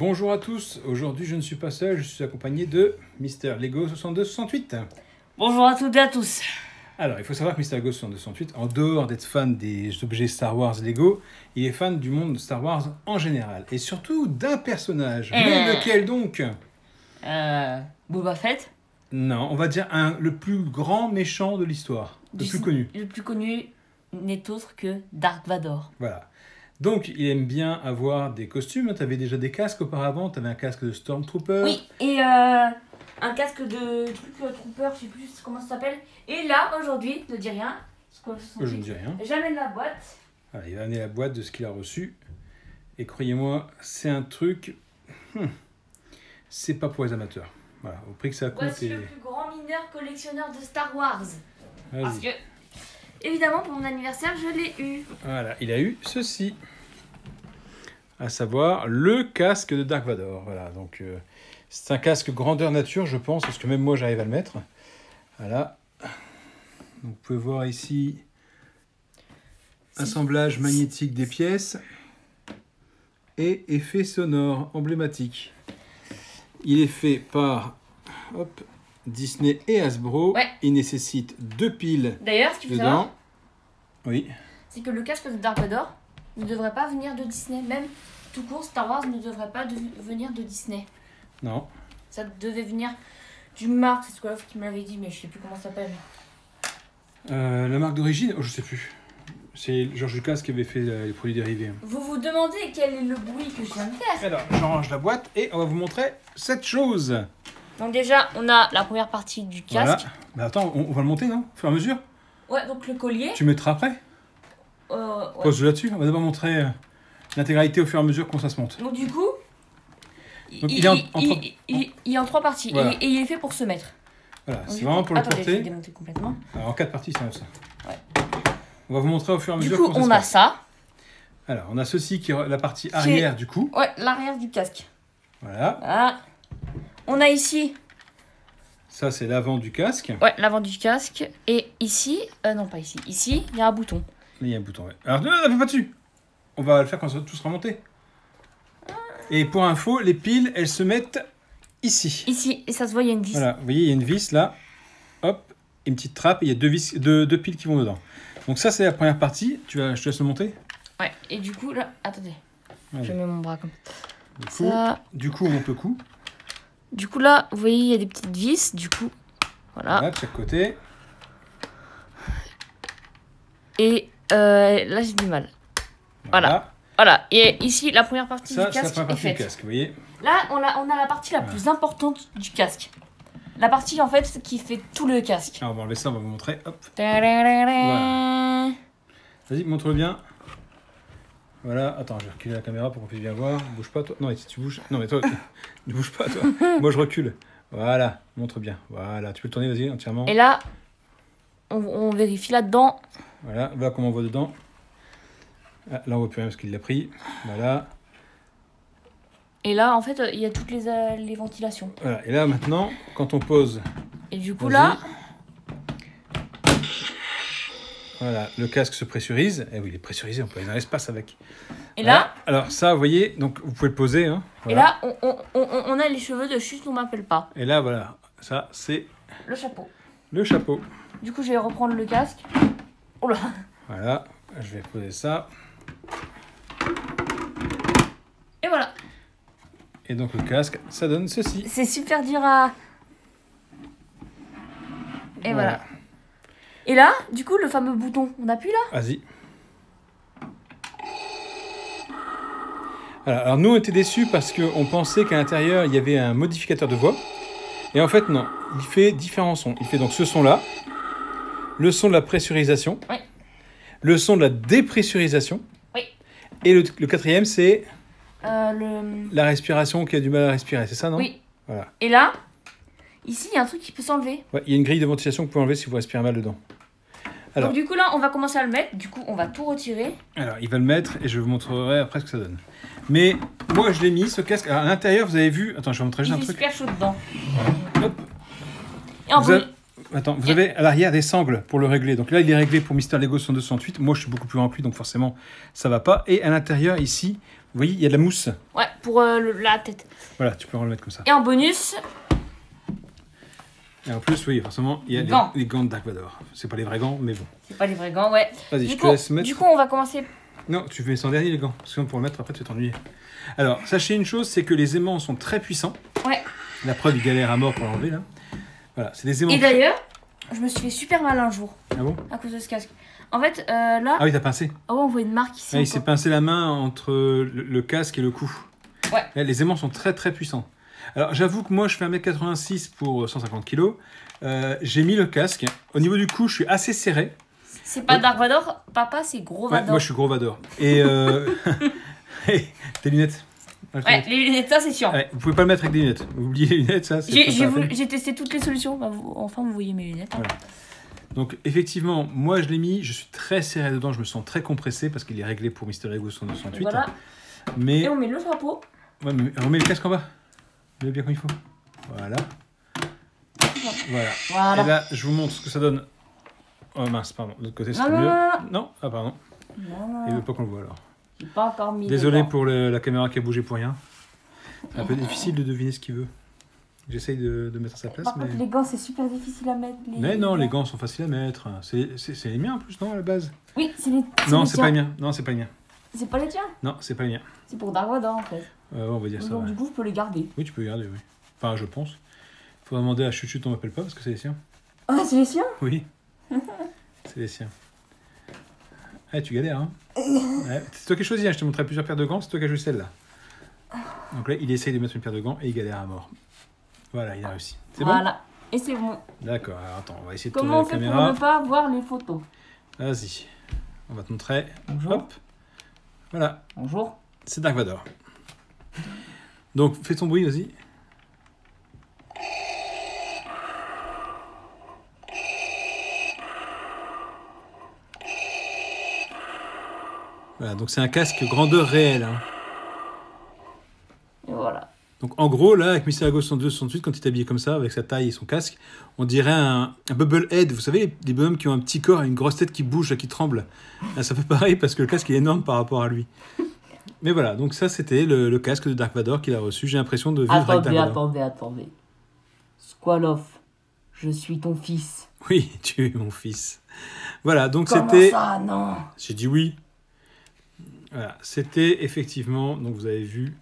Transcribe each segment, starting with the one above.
Bonjour à tous, aujourd'hui je ne suis pas seul, je suis accompagné de Mister Lego 6268. Bonjour à toutes et à tous. Alors, il faut savoir que Mister Lego 6268, en dehors d'être fan des objets Star Wars Lego, il est fan du monde Star Wars en général, et surtout d'un personnage. Mais lequel donc? Boba Fett. Non, on va dire le plus grand méchant de l'histoire, le plus connu. Le plus connu n'est autre que Dark Vador. Voilà. Donc, il aime bien avoir des costumes. Tu avais déjà des casques auparavant. Tu avais un casque de Stormtrooper. Oui, et un casque de Trooper, je sais plus comment ça s'appelle. Et là, aujourd'hui, ne dis rien. Je ne dis rien. J'amène la boîte. Voilà, il va amener la boîte de ce qu'il a reçu. Et croyez-moi, c'est un truc... c'est pas pour les amateurs. Voilà, au prix que ça coûte. Voici le plus grand mineur collectionneur de Star Wars. Parce Vas-y. que, évidemment, pour mon anniversaire, je l'ai eu. Voilà, il a eu ceci. À savoir le casque de Dark Vador. Voilà, donc c'est un casque grandeur nature, je pense, parce que même moi j'arrive à le mettre. Voilà. Donc, vous pouvez voir ici assemblage magnétique des pièces et effet sonore emblématique. Il est fait par Disney et Hasbro. Ouais. Il nécessite 2 piles D'ailleurs, ce qu'il faut savoir, dedans. Oui. c'est que le casque de Dark Vador ne devrait pas venir de Disney. Même tout court, Star Wars ne devrait pas venir de Disney. Non. Ça devait venir du Mark, c'est Square qui me l'avait dit, mais je sais plus comment ça s'appelle. La marque d'origine, je sais plus. C'est George Lucas qui avait fait les produits dérivés. Vous vous demandez quel est le bruit que je viens de faire. Alors, j'en range la boîte et on va vous montrer cette chose. Donc déjà, on a la première partie du Voilà. casque. Mais attends, on va le monter, non? Au fur et à mesure. Ouais, donc le collier. Tu mettras après. Ouais. Pose là-dessus. On va d'abord montrer l'intégralité au fur et à mesure qu'on ça se monte. Donc du coup, Donc, il est en 3 parties. Voilà. Et il est fait pour se mettre. Voilà, Donc, c'est du vraiment coup- pour le Attendez, je vais porter. démonter complètement. Alors, en 4 parties, c'est ça. Ouais. On va vous montrer au fur et à Du mesure coup, comment ça se on a passe. ça. Alors, on a ceci qui est la partie arrière du coup. Ouais, l'arrière du casque. Voilà. Voilà. On a ici, Ça, c'est l'avant du casque. ouais, l'avant du casque. Et ici, non pas ici. Ici, il y a un bouton. Là, il y a un bouton. Ouais. Alors, non, pas dessus. On va le faire quand tout sera monté. Et pour info, les piles, elles se mettent ici. Ici, et ça se voit, il y a une vis. Voilà, vous voyez, il y a une vis là. Hop, une petite trappe et il y a deux piles qui vont dedans. Donc ça, c'est la première partie. Je te laisse le monter. Ouais, et du coup, là, attendez. Allez. Je mets mon bras comme Ça. Du coup, on monte le cou. Du coup, là, vous voyez, il y a des petites vis. Du coup, voilà. Là, de chaque côté. Et là, j'ai du mal. Voilà. Voilà. Et ici, la première partie Ça, du c'est la casque première est partie du faite. casque, vous voyez. Là, on a la partie la plus importante du casque. La partie, en fait, qui fait tout le casque. Alors, on va enlever ça, on va vous montrer. Hop. Voilà. Vas-y, montre-le bien. Voilà, attends, je vais reculer la caméra pour qu'on puisse bien voir. Bouge pas, toi. Non, mais si tu bouges. Non, mais toi, ne bouge pas, toi. Moi, je recule. Voilà, montre bien. Voilà, tu peux le tourner, vas-y, entièrement. Et là, on vérifie là-dedans. Voilà, voilà comment on voit dedans. Ah, là, on voit plus rien parce qu'il l'a pris. Voilà. Et là, en fait, il y a toutes les ventilations. Voilà, et là, maintenant, quand on pose. Et du coup, Vas-y. là, Voilà, le casque se pressurise. Eh oui, il est pressurisé, on peut aller dans l'espace avec. et Voilà. là, Alors, ça, vous voyez, donc vous pouvez le poser. Hein, et voilà. là, on a les cheveux de chute, on m'appelle pas. Et là, voilà, ça, c'est Le chapeau. le chapeau. Du coup, je vais reprendre le casque. Oh là. Voilà, je vais poser ça. Et voilà. Et donc, le casque, ça donne ceci. C'est super dur à... Et voilà. Et là, du coup, le fameux bouton, on appuie là. Vas-y. Alors, nous, on était déçus parce qu'on pensait qu'à l'intérieur, il y avait un modificateur de voix. Et en fait, non. Il fait différents sons. Il fait donc ce son-là, le son de la pressurisation, Oui. le son de la dépressurisation. Oui. Et le quatrième, c'est Le... la respiration qui a du mal à respirer. C'est ça, non? Oui. Voilà. Et là, ici, il y a un truc qui peut s'enlever. Ouais, il y a une grille de ventilation que vous pouvez enlever si vous respirez mal dedans. Alors. Donc du coup, là, on va commencer à le mettre. Du coup, on va tout retirer. Alors, il va le mettre et je vous montrerai après ce que ça donne. Mais moi, je l'ai mis, ce casque. Alors, à l'intérieur, vous avez vu... Attends, je vais vous montrer Il juste un fait truc. super chaud dedans. Hop. Et en Vous vrai, avez... Attends, vous avez à l'arrière des sangles pour le régler. Donc là, il est réglé pour Mister Lego 6268. Moi, je suis beaucoup plus grand que lui, donc forcément, ça va pas. Et à l'intérieur, ici, voyez, il y a de la mousse. Ouais, pour la tête. Voilà, tu peux en le mettre comme ça. Et en bonus, Et en plus, oui, forcément, il y a Gants. les gants de Dark Vador. C'est pas les vrais gants, mais bon. c'est pas les vrais gants, ouais. Vas-y, je Du te coup, laisse mettre. du coup, on va commencer. Non, tu fais sans dernier les gants, parce que pour le mettre, après, tu vas t'ennuyer. Alors, sachez une chose, c'est que les aimants sont très puissants. Ouais. La preuve, il galère à mort pour l'enlever, là. Voilà, c'est des aimants... Et d'ailleurs, je me suis fait super mal un jour Ah bon? à cause de ce casque. En fait, là, Ah oui, t'as pincé. oh, on voit une marque ici. Ah, il encore. s'est pincé la main entre le casque et le cou. Ouais. Là, les aimants sont très très puissants. Alors, j'avoue que moi, je fais 1m86 pour 150 kg. J'ai mis le casque. Au niveau du cou, je suis assez serré. C'est pas Ouais. Dark Vador, papa, c'est Gros Ouais, Vador. moi, je suis gros Vador. Et hey, tes lunettes. Ah, je te Ouais, mets. les lunettes, ça c'est chiant. Ouais, vous pouvez pas le mettre avec des lunettes. Vous oubliez les lunettes, ça, c'est pas la peine. J'ai testé toutes les solutions. Bah, enfin, vous voyez mes lunettes. Hein. Voilà. Donc, effectivement, moi, je l'ai mis. Je suis très serré dedans. Je me sens très compressé parce qu'il est réglé pour Mister Lego 168. Voilà. Mais, Et on met le chapeau. ouais, mais remets le casque en bas. Mets bien comme il faut. Voilà. Voilà. Voilà. Et là, je vous montre ce que ça donne. Oh mince, pardon. De l'autre côté, c'est Non, mieux. non, Non, ah pardon. non. Il veut pas qu'on le voit alors. J'ai pas encore mis. Désolé dedans. pour la caméra qui a bougé pour rien. C'est un peu difficile de deviner ce qu'il veut. J'essaye de mettre à sa place, Par mais... contre, les gants, c'est super difficile à mettre. Mais non, les gants sont faciles à mettre. C'est les miens en plus, non, à la base? Oui, c'est les. Non, les c'est tiens. pas les miens. Non, c'est pas les miens. C'est pas les tiens. Non, c'est pas les miens. C'est pour Dark Vador en fait. On va dire ça. Donc, Ouais. du coup, je peux les garder. Oui, tu peux garder, oui. Enfin, je pense. Faudra demander à Chuchut, on m'appelle pas parce que c'est les siens. Ah, c'est les siens. Oui. C'est les siens. Ah, tu galères, hein? Ouais, c'est toi qui as choisi, hein. Je t'ai montré plusieurs paires de gants, c'est toi qui as choisi celle-là. Donc là, il essaye de mettre une paire de gants et il galère à mort. Voilà, il a réussi. C'est bon? Voilà. Et c'est bon. D'accord, alors attends, on va essayer de Comment on tourner fait la pour caméra. ne pas voir les photos? Vas-y. On va te montrer. Bonjour. Hop. Voilà, Bonjour. c'est Dark Vador. Donc, fais ton bruit, vas-y. Voilà, donc c'est un casque grandeur réelle. Hein. Et voilà. Donc en gros, là, avec Mister Lego 62-68, quand il est habillé comme ça, avec sa taille et son casque, on dirait un Bubblehead. Vous savez, les bonhommes qui ont un petit corps et une grosse tête qui bouge, là, qui tremble. Là, ça fait pareil parce que le casque est énorme par rapport à lui. Mais voilà, donc ça, c'était le casque de Dark Vador qu'il a reçu. J'ai l'impression de vivre avec Dark Vador. Attendez. Squaloff, je suis ton fils. Oui, tu es mon fils. Voilà, donc Comment c'était... ça, non? J'ai dit oui. Voilà, c'était effectivement, donc vous avez vu,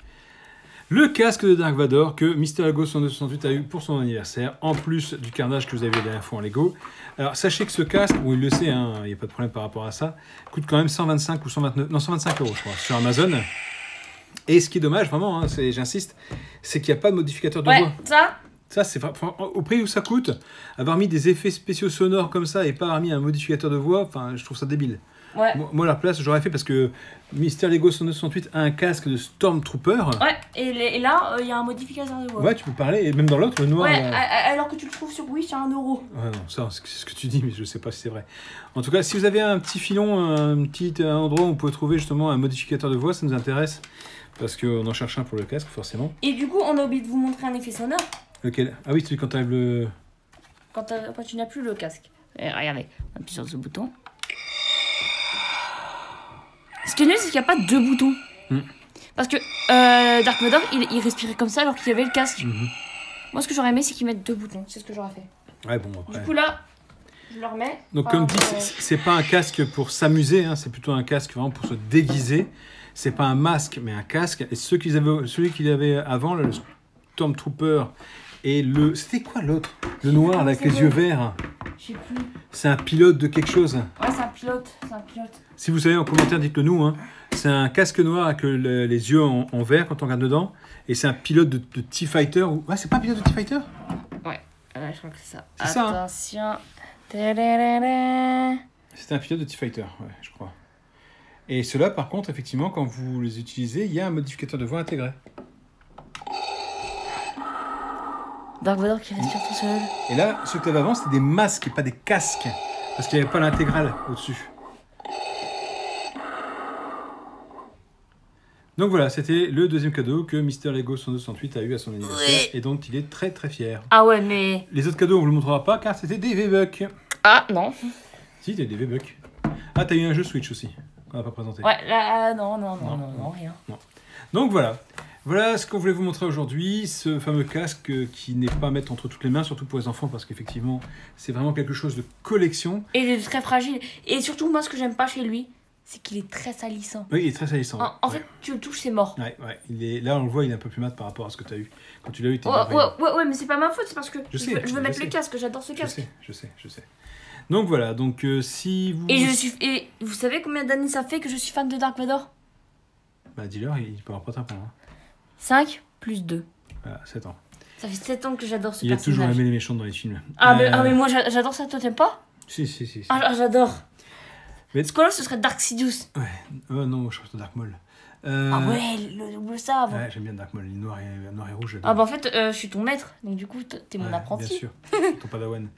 le casque de Dark Vador que Mister Lego 168 a eu pour son anniversaire, en plus du carnage que vous avez vu la dernière fois en Lego. Alors sachez que ce casque, bon il le sait, hein, il n'y a pas de problème par rapport à ça, coûte quand même 125 ou 129, non 125 euros je crois, sur Amazon. Et ce qui est dommage vraiment, hein, j'insiste, c'est qu'il n'y a pas de modificateur de voix. Ouais, Ça, c'est au prix où ça coûte, avoir mis des effets spéciaux sonores comme ça et pas avoir mis un modificateur de voix, enfin, je trouve ça débile. ouais. Moi, à leur place, j'aurais fait parce que Mister Lego 168 a un casque de Stormtrooper. Ouais, et là, il y a un modificateur de voix. Ouais, tu peux parler, et même dans l'autre, le noir. Ouais, là- alors que tu le trouves sur Wish, c'est 1 euro. Ouais, non, ça, c'est ce que tu dis, mais je sais pas si c'est vrai. En tout cas, si vous avez un petit filon, un petit endroit où on peut trouver justement un modificateur de voix, ça nous intéresse. Parce qu'on en cherche un pour le casque, forcément. Et du coup, on a oublié de vous montrer un effet sonore Lequel? Ah oui, celui quand t'enlèves le... quand tu n'as plus le casque. Et regardez, on appuie sur ce bouton. Ce qui est nul, c'est qu'il n'y a pas deux boutons. Hmm. Parce que Dark Vador, il respirait comme ça alors qu'il y avait le casque. Moi, ce que j'aurais aimé, c'est qu'ils mettent deux boutons. C'est ce que j'aurais fait. Ouais, bon, après... Du coup, là, je le remets. Donc, Enfin, comme dit, c'est pas un casque pour s'amuser, hein, c'est plutôt un casque vraiment pour se déguiser. C'est pas un masque, mais un casque. Et celui qu'il avait avant, le Stormtrooper et le... C'était quoi l'autre? Le noir, là, avec les yeux verts. Je sais plus. C'est un pilote de quelque chose. Ouais, c'est un pilote. C'est un pilote. Si vous savez en commentaire, dites-le nous. Hein. C'est un casque noir avec les yeux en vert quand on regarde dedans. Et c'est un pilote de T-Fighter. Ouais, c'est pas un pilote de T-Fighter? Ouais, je crois que c'est ça. C'est ça, hein. Attention. Tadadada. C'était un pilote de T-Fighter, ouais, je crois. Et ceux-là, par contre, effectivement, quand vous les utilisez, il y a un modificateur de voix intégré. Dark Vador qui respire tout seul. Et là, ceux que tu avais avant, c'était des masques et pas des casques. Parce qu'il n'y avait pas l'intégrale au-dessus. Donc voilà, c'était le deuxième cadeau que Mister Lego 168 a eu à son anniversaire et dont il est très très fier. Ah ouais, mais... Les autres cadeaux, on ne vous le montrera pas car c'était des V-Bucks. Ah, non. Si, t'as des V-Bucks. Ah, t'as eu un jeu Switch aussi, qu'on n'a pas présenté. Ouais, là, non, rien. Non. Donc voilà. Voilà ce qu'on voulait vous montrer aujourd'hui, ce fameux casque qui n'est pas à mettre entre toutes les mains, surtout pour les enfants, parce qu'effectivement, c'est vraiment quelque chose de collection. Et il est très fragile. Et surtout, moi, ce que j'aime pas chez lui, c'est qu'il est très salissant. Oui, il est très salissant. En fait, tu le touches, c'est mort. Ouais. Là, on le voit, il est un peu plus mat par rapport à ce que tu as eu. Quand tu l'as eu, t'es ouais, mais c'est pas ma faute, c'est parce que je veux mettre sais. le casque, j'adore ce casque. Je sais. Donc voilà, donc si vous... Et vous savez combien d'années ça fait que je suis fan de Dark Vador? Bah dis-leur, il peut avoir pas ta point. 5 plus 2. Voilà, 7 ans. Ça fait 7 ans que j'adore ce personnage. Il a toujours aimé les méchants dans les films. Mais moi j'adore ça, toi t'aimes pas? Si. Ah, j'adore. Mais... Ce qu'on ce serait Dark Sidious. Ouais, non, je pense que Dark Maul. Ah ouais, le double sabre. Ouais, j'aime bien Dark Maul, il est noir et rouge. Ah bah en fait, je suis ton maître, donc du coup, t'es mon apprenti. Bien sûr, ton padawan.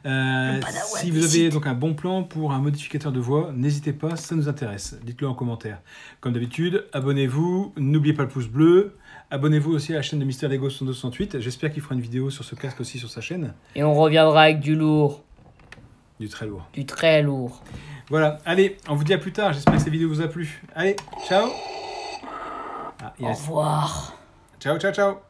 Padawan. Si vous avez donc un bon plan pour un modificateur de voix, n'hésitez pas, ça nous intéresse. Dites-le en commentaire. Comme d'habitude, abonnez-vous, n'oubliez pas le pouce bleu. Abonnez-vous aussi à la chaîne de Mister Lego 268. J'espère qu'il fera une vidéo sur ce casque aussi sur sa chaîne. Et on reviendra avec du lourd. Du très lourd. Du très lourd. Voilà, allez, on vous dit à plus tard. J'espère que cette vidéo vous a plu. Allez, ciao. Au revoir. Ciao.